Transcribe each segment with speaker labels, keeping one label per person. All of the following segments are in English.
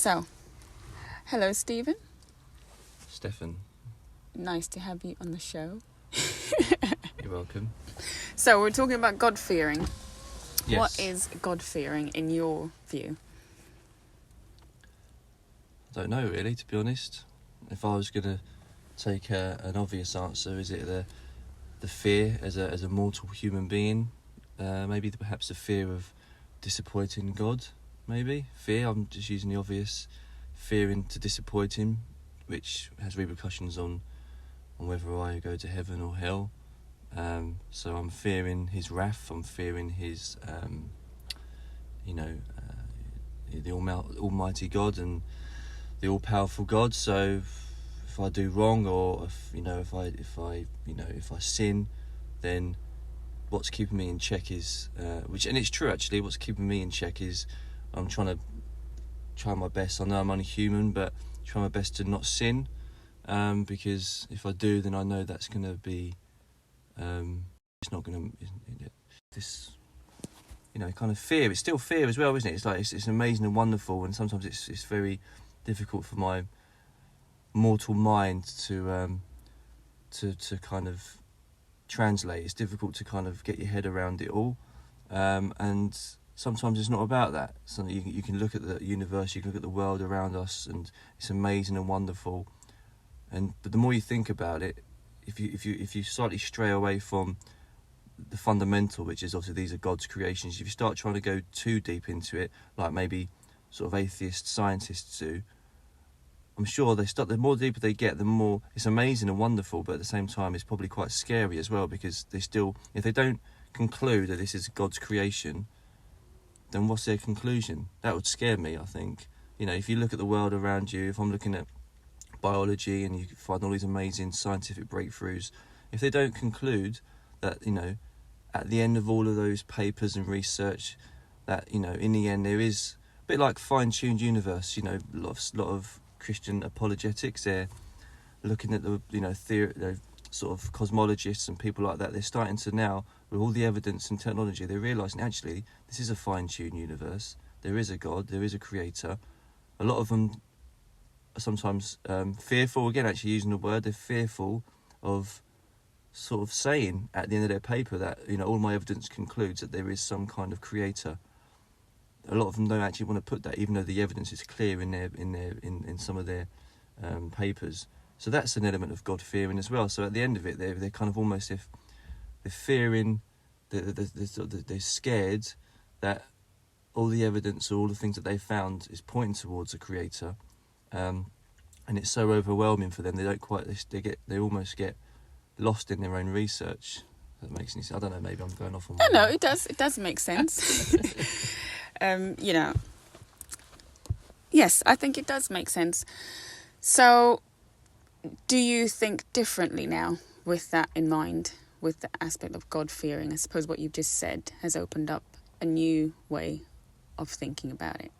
Speaker 1: So, hello, Stephen.
Speaker 2: Stefan.
Speaker 1: Nice to have you on the show.
Speaker 2: You're welcome.
Speaker 1: So, we're talking about God-fearing.
Speaker 2: Yes.
Speaker 1: What is God-fearing in your view?
Speaker 2: I don't know, really, to be honest. If I was going to take an obvious answer, is it the fear as a mortal human being? Maybe perhaps the fear of disappointing God, maybe? Fear, I'm just using the obvious, fearing to disappoint him, which has repercussions on whether I go to heaven or hell. So I'm fearing his wrath, I'm fearing his, the Almighty God and the all-powerful God. So if I do wrong, or if I sin, then what's keeping me in check is, and it's true actually, what's keeping me in check is I'm trying my best. I know I'm only human, but try my best to not sin, because if I do, then I know that's going to be, it's not going to, this, kind of fear. It's still fear as well, isn't it? It's like, it's amazing and wonderful, and sometimes it's very difficult for my mortal mind to kind of translate. It's difficult to kind of get your head around it all, and sometimes it's not about that. So you can look at the universe, you can look at the world around us, and it's amazing and wonderful. But the more you think about it, if you slightly stray away from the fundamental, which is obviously these are God's creations, if you start trying to go too deep into it, like maybe sort of atheist scientists do, I'm sure the more deeper they get, the more it's amazing and wonderful, but at the same time it's probably quite scary as well, because they still, if they don't conclude that this is God's creation, then what's their conclusion? That would scare me, I think. If you look at the world around you, if I'm looking at biology and you find all these amazing scientific breakthroughs, if they don't conclude that, at the end of all of those papers and research, that, in the end there is a bit like fine-tuned universe, a lot of Christian apologetics, they're looking at the, theory, sort of cosmologists and people like that, they're starting to now, with all the evidence and technology, they're realising actually this is a fine-tuned universe, there is a God, there is a creator. A lot of them are sometimes fearful, again actually using the word, they're fearful of sort of saying at the end of their paper that, all my evidence concludes that there is some kind of creator. A lot of them don't actually want to put that, even though the evidence is clear in some of their papers. So that's an element of God fearing as well. So at the end of it, they're kind of almost, if they're fearing, they're scared that all the evidence or all the things that they found is pointing towards a creator, and it's so overwhelming for them. They almost get lost in their own research. That makes any sense. I don't know. Maybe I'm going off on.
Speaker 1: No, it does. It does make sense. Yes, I think it does make sense. So, do you think differently now with that in mind, with the aspect of God-fearing? I suppose what you've just said has opened up a new way of thinking about it.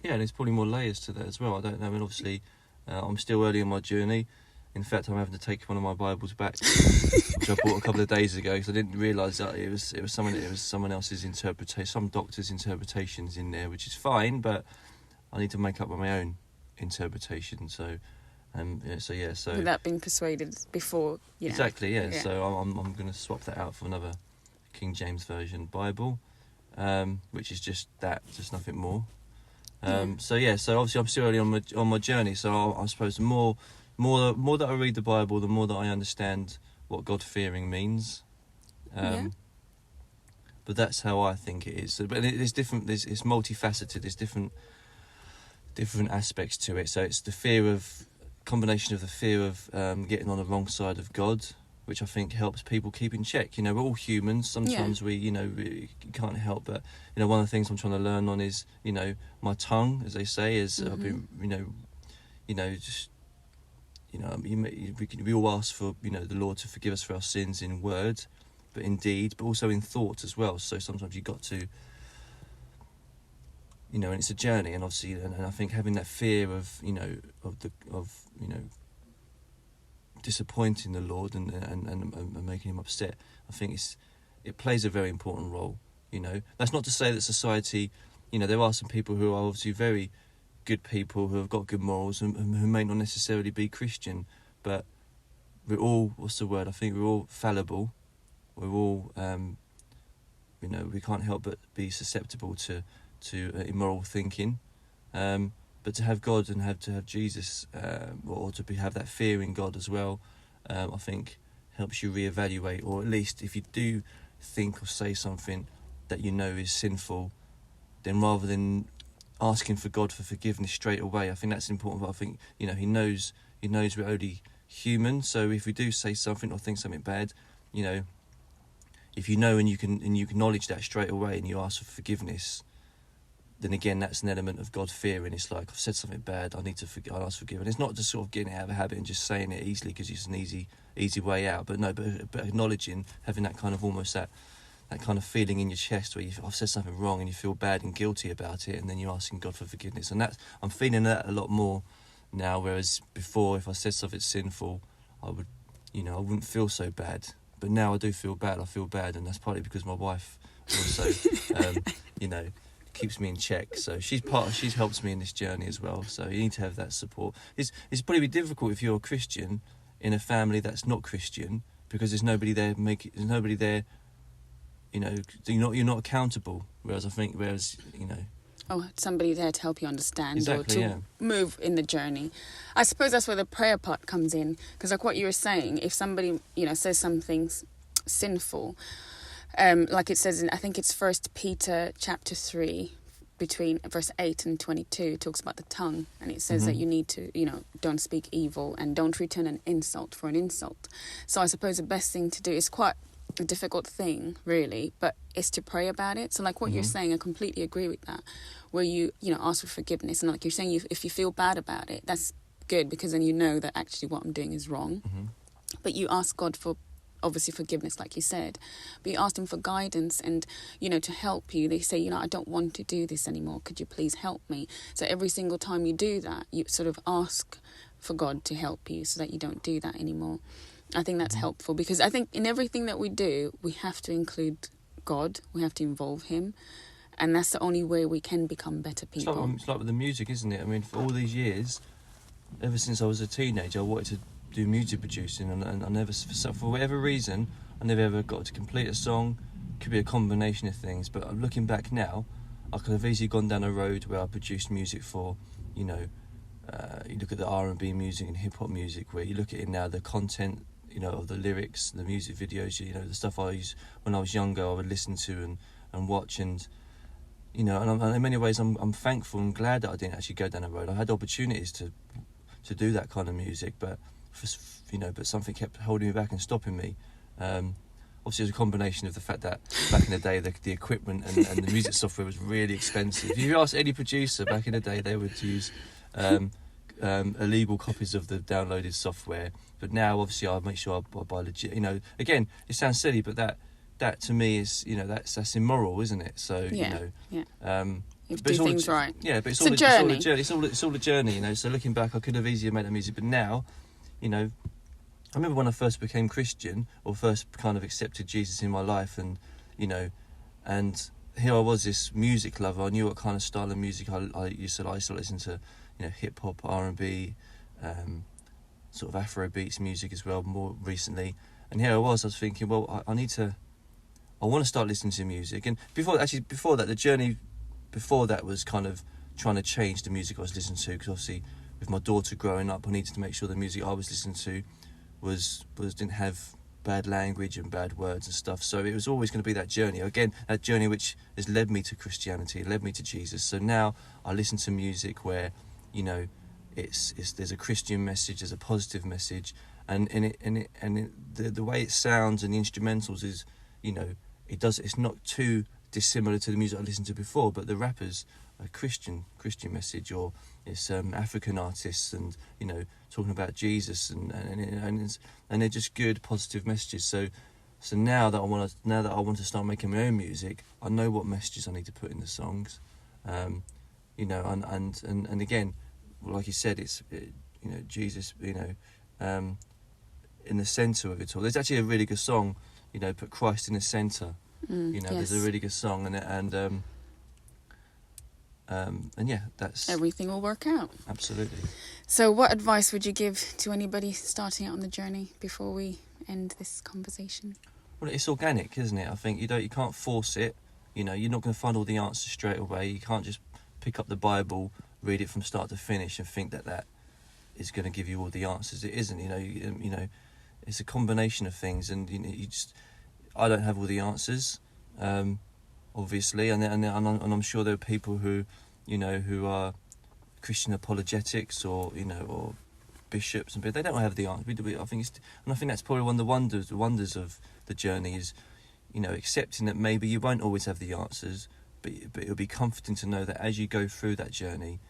Speaker 2: Yeah, and there's probably more layers to that as well. I don't know. I mean, obviously, I'm still early in my journey. In fact, I'm having to take one of my Bibles back, which I bought a couple of days ago, because I didn't realise that it was someone else's interpretation, some doctor's interpretations in there, which is fine, but I need to make up my own interpretation. So,
Speaker 1: without being persuaded before,
Speaker 2: exactly, yeah. So I'm going to swap that out for another King James Version Bible, which is just nothing more. So obviously I'm still early on my journey. So I suppose the more that I read the Bible, the more that I understand what God-fearing means. But that's how I think it is. But it's different. It's multifaceted. There's different aspects to it. So it's the combination of the fear of getting on the wrong side of God, which I think helps people keep in check. We're all humans. Sometimes we can't help. But one of the things I'm trying to learn on is my tongue, as they say, is I've been we all ask for the Lord to forgive us for our sins in word, but in deed, but also in thought as well. So sometimes you've got to, and it's a journey, and obviously, and I think having that fear of disappointing the Lord and making him upset, I think it plays a very important role. That's not to say that society, there are some people who are obviously very good people who have got good morals and who may not necessarily be Christian, but we're all, what's the word? I think we're all fallible. We're all, we can't help but be susceptible to immoral thinking. But to have God and to have Jesus, or to have that fear in God as well, I think helps you reevaluate, or at least if you do think or say something that you know is sinful, then rather than asking for God for forgiveness straight away, I think that's important. But I think He knows we're only human. So if we do say something or think something bad, if you know and you acknowledge that straight away and you ask for forgiveness, then again that's an element of God fearing. It's like, I've said something bad, I need to I'll ask forgiveness. It's not just sort of getting out of a habit and just saying it easily because it's an easy way out. But acknowledging, having that kind of almost that kind of feeling in your chest where I've said something wrong and you feel bad and guilty about it, and then you're asking God for forgiveness. And I'm feeling that a lot more now, whereas before, if I said something sinful, I wouldn't feel so bad. But now I do feel bad. I feel bad, and that's partly because my wife also, keeps me in check. So she's helps me in this journey as well. So you need to have that support. It's probably difficult if you're a Christian in a family that's not Christian, because there's nobody there. You're not accountable. Whereas
Speaker 1: somebody there to help you understand,
Speaker 2: exactly,
Speaker 1: or to move in the journey. I suppose that's where the prayer part comes in, because like what you were saying, if somebody says something sinful, like it says in, I think it's 1 Peter chapter 3, between verse 8 and 22, talks about the tongue, and it says that you need to don't speak evil and don't return an insult for an insult. So I suppose the best thing to do is quite a difficult thing, really, but it's to pray about it. So like what you're saying, I completely agree with that, where you ask for forgiveness, and like you're saying, if you feel bad about it, that's good, because then you know that actually what I'm doing is wrong. But you ask God for obviously forgiveness, like you said, but you ask Him for guidance and to help you. They say, I don't want to do this anymore, could you please help me? So every single time you do that, you sort of ask for God to help you so that you don't do that anymore. I think that's helpful, because I think in everything that we do, we have to include God. We have to involve Him. And that's the only way we can become better people.
Speaker 2: It's like with the music, isn't it? I mean, for all these years, ever since I was a teenager, I wanted to do music producing. And I never, for whatever reason, I never ever got to complete a song. It could be a combination of things. But looking back now, I could have easily gone down a road where I produced music for, you look at the R&B music and hip-hop music, where you look at it now, the content, of the lyrics, the music videos, the stuff I used when I was younger, I would listen to and watch, and and in many ways I'm thankful and glad that I didn't actually go down that road. I had opportunities to do that kind of music, but but something kept holding me back and stopping me. Obviously, it was a combination of the fact that back in the day the equipment and the music software was really expensive. If you ask any producer back in the day, they would use illegal copies of the downloaded software. But now, obviously, I make sure I buy legit. Again, it sounds silly, but that to me is, that's immoral, isn't it? So
Speaker 1: you have to do things right.
Speaker 2: Yeah, but it's
Speaker 1: a journey.
Speaker 2: It's all a journey. So looking back, I could have easily made that music, but now, I remember when I first became Christian, or first kind of accepted Jesus in my life, and and here I was, this music lover. I knew what kind of style of music I used to listen to, hip hop, R&B, sort of Afro beats music as well, more recently. And here I was thinking, well, I want to start listening to music. And before that, the journey before that was kind of trying to change the music I was listening to, because obviously with my daughter growing up, I needed to make sure the music I was listening to didn't have bad language and bad words and stuff. So it was always going to be that journey. Again, that journey which has led me to Christianity, led me to Jesus. So now I listen to music where, there's a Christian message, there's a positive message, and the way it sounds and the instrumentals is, it's not too dissimilar to the music I listened to before, but the rappers are Christian message, or it's African artists, and talking about Jesus, and they're just good positive messages. So now that I want to start making my own music, I know what messages I need to put in the songs, and again, like you said, it's Jesus, in the centre of it all. There's actually a really good song, put Christ in the centre.
Speaker 1: Yes.
Speaker 2: There's a really good song, and And yeah, that's
Speaker 1: Everything will work out.
Speaker 2: absolutely.
Speaker 1: So what advice would you give to anybody starting out on the journey before we end this conversation?
Speaker 2: Well, it's organic, isn't it? I think you can't force it. You know, you're not going to find all the answers straight away. You can't just pick up the Bible, read it from start to finish, and think that is going to give you all the answers. It isn't. You know, it's a combination of things, and I don't have all the answers, obviously, and I'm sure there are people who are Christian apologetics or bishops, and they don't have the answer. I think that's probably one of the wonders of the journey is, accepting that maybe you won't always have the answers, but it'll be comforting to know that as you go through that journey,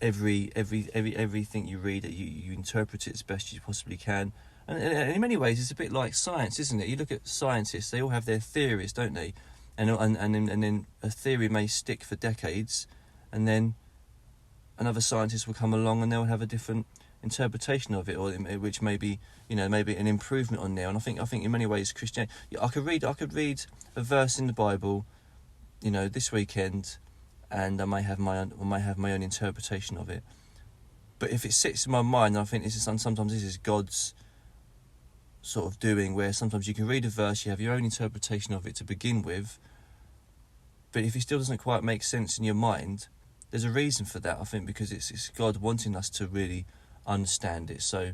Speaker 2: everything you read, you interpret it as best you possibly can. And in many ways, it's a bit like science, isn't it? You look at scientists; they all have their theories, don't they? And then a theory may stick for decades, and then another scientist will come along and they'll have a different interpretation of it, or which may be maybe an improvement on there. And I think in many ways, Christianity. I could read a verse in the Bible, this weekend, and I may have my own interpretation of it. But if it sits in my mind, I think sometimes this is God's sort of doing, where sometimes you can read a verse, you have your own interpretation of it to begin with, but if it still doesn't quite make sense in your mind, there's a reason for that, I think, because it's God wanting us to really understand it. So,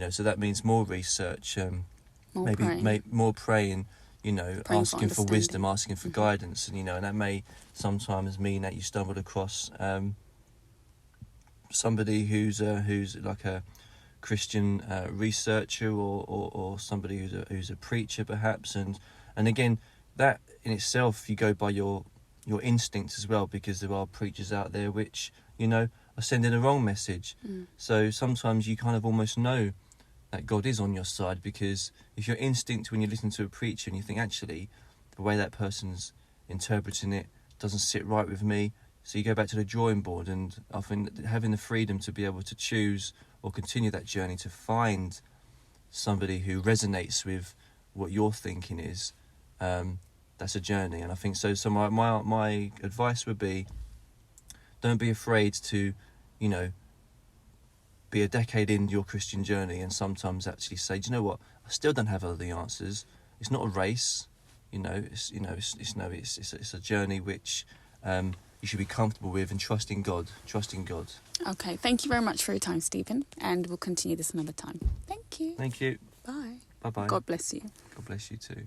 Speaker 2: so that means more research, more praying, asking for wisdom, asking for guidance, and and that may sometimes mean that you stumbled across somebody who's like a Christian researcher or somebody who's a preacher perhaps, and again, that in itself, you go by your instincts as well, because there are preachers out there which are sending the wrong message. So sometimes you kind of almost know that God is on your side, because if your instinct when you listen to a preacher and you think, actually the way that person's interpreting it doesn't sit right with me, so you go back to the drawing board. And I think having the freedom to be able to choose or continue that journey to find somebody who resonates with what your thinking is, that's a journey. And I think so my advice would be, don't be afraid to be a decade into your Christian journey and sometimes actually say, do you know what, I still don't have all the answers. It's not a race, it's a journey which you should be comfortable with, and trusting God.
Speaker 1: Okay, thank you very much for your time, Stephen, and we'll continue this another time. Thank you.
Speaker 2: Thank you.
Speaker 1: Bye.
Speaker 2: Bye-bye.
Speaker 1: God bless you.
Speaker 2: God bless you too.